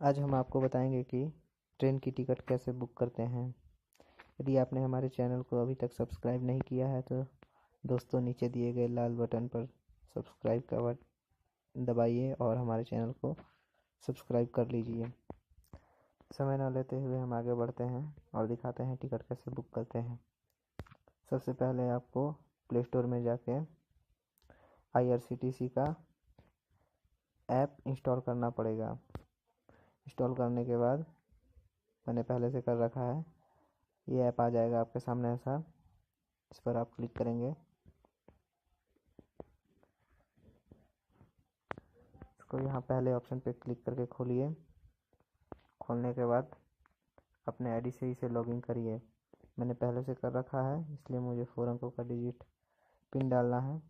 आज हम आपको बताएंगे कि ट्रेन की टिकट कैसे बुक करते हैं। यदि आपने हमारे चैनल को अभी तक सब्सक्राइब नहीं किया है तो दोस्तों नीचे दिए गए लाल बटन पर सब्सक्राइब का बटन दबाइए और हमारे चैनल को सब्सक्राइब कर लीजिए। समय न लेते हुए हम आगे बढ़ते हैं और दिखाते हैं टिकट कैसे बुक करते हैं। सबसे पहले आपको प्ले स्टोर में जाके IRCTC का ऐप इंस्टॉल करना पड़ेगा। इंस्टॉल करने के बाद मैंने पहले से कर रखा है, ये ऐप आ जाएगा आपके सामने ऐसा। इस पर आप क्लिक करेंगे, इसको यहाँ पहले ऑप्शन पे क्लिक करके खोलिए। खोलने के बाद अपने आईडी से इसे लॉगिन करिए। मैंने पहले से कर रखा है इसलिए मुझे 4 अंकों का डिजिट पिन डालना है।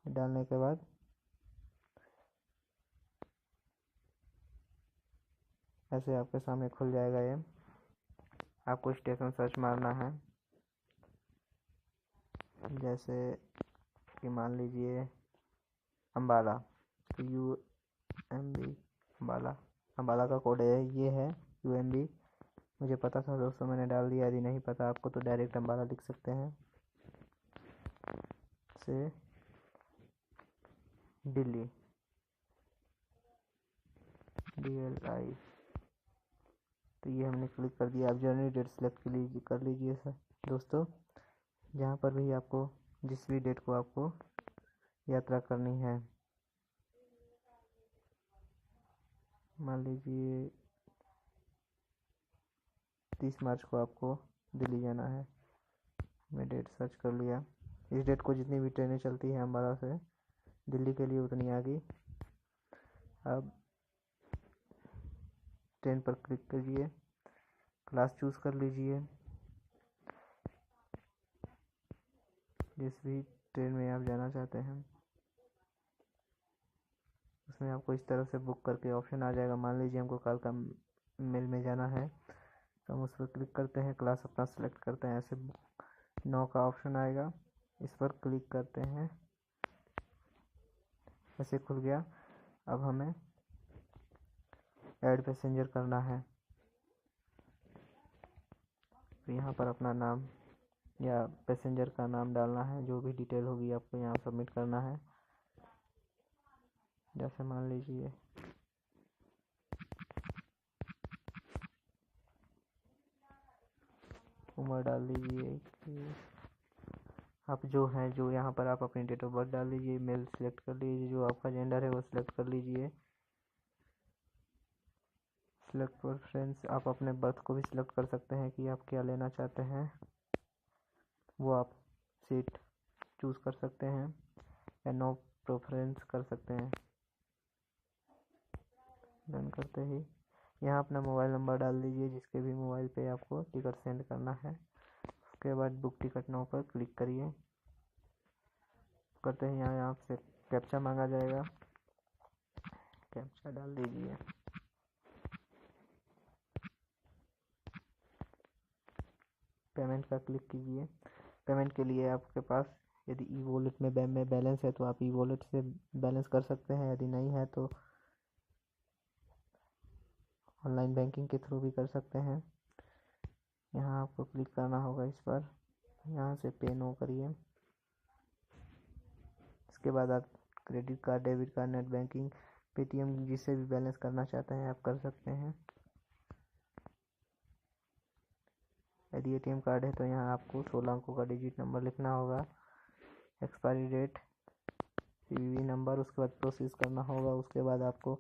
डालने के बाद ऐसे आपके सामने खुल जाएगा ये। आपको स्टेशन सर्च मारना है, जैसे कि मान लीजिए अम्बाला, तो UMB अम्बाला का कोड है, ये है UMB। मुझे पता था दोस्तों, मैंने डाल दिया। यदि नहीं पता आपको तो डायरेक्ट अम्बाला लिख सकते हैं। से दिल्ली DLI, तो ये हमने क्लिक कर दिया। आप जर्नी डेट सेलेक्ट कर लीजिए सर दोस्तों, जहाँ पर भी आपको जिस भी डेट को आपको यात्रा करनी है। मान लीजिए 30 मार्च को आपको दिल्ली जाना है। मैं डेट सर्च कर लिया। इस डेट को जितनी भी ट्रेनें चलती हैं अम्बाला से दिल्ली के लिए उतनी आ गई। अब ट्रेन पर क्लिक कीजिए, क्लास चूज़ कर लीजिए। जिस भी ट्रेन में आप जाना चाहते हैं उसमें आपको इस तरह से बुक करके ऑप्शन आ जाएगा। मान लीजिए हमको कालका मेल में जाना है तो हम उस पर क्लिक करते हैं, क्लास अपना सेलेक्ट करते हैं। ऐसे 9 का ऑप्शन आएगा, इस पर क्लिक करते हैं, ऐसे खुल गया। अब हमें ऐड पैसेंजर करना है, तो यहाँ पर अपना नाम या पैसेंजर का नाम डालना है। जो भी डिटेल होगी आपको यहाँ सबमिट करना है। जैसे मान लीजिए उम्र डाल दीजिए कि आप जो हैं, जो यहाँ पर आप अपनी डेट ऑफ बर्थ डाल लीजिए। मेल सिलेक्ट कर लीजिए, जो आपका जेंडर है वो सिलेक्ट कर लीजिए। सिलेक्ट प्रेफरेंस, आप अपने बर्थ को भी सिलेक्ट कर सकते हैं कि आप क्या लेना चाहते हैं, वो आप सीट चूज़ कर सकते हैं या नो प्रेफरेंस कर सकते हैं। डन करते ही यहाँ अपना मोबाइल नंबर डाल दीजिए, जिसके भी मोबाइल पे आपको टिकट सेंड करना है। उसके बाद बुक टिकट नाउ पर क्लिक करिए। करते ही यहाँ आपसे कैप्चा मांगा जाएगा, कैप्चा डाल दीजिए। पेमेंट का क्लिक कीजिए। पेमेंट के लिए आपके पास यदि ई वॉलेट में बैलेंस है तो आप ई वॉलेट से बैलेंस कर सकते हैं। यदि नहीं है तो ऑनलाइन बैंकिंग के थ्रू भी कर सकते हैं। यहाँ आपको क्लिक करना होगा इस पर, यहाँ से पे नो करिए। इसके बाद आप credit card, debit card, net banking, Paytm, जिससे भी बैलेंस करना चाहते हैं आप कर सकते हैं। यदि ATM कार्ड है तो यहाँ आपको 16 अंकों का डिजिट नंबर लिखना होगा। एक्सपायरी डेट, CVV नंबर, उसके बाद प्रोसेस करना होगा। उसके बाद आपको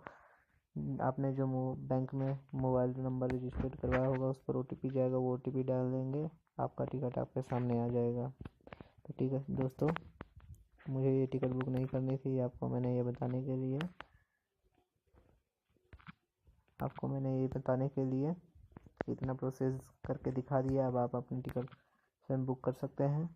आपने जो बैंक में मोबाइल नंबर रजिस्टर्ड करवाया होगा उस पर OTP जाएगा, वो OTP डाल देंगे, आपका टिकट आपके सामने आ जाएगा। तो ठीक है दोस्तों, मुझे ये टिकट बुक नहीं करनी थी, आपको मैंने ये बताने के लिए इतना प्रोसेस करके दिखा दिया। अब आप अपनी टिकट स्वयं बुक कर सकते हैं।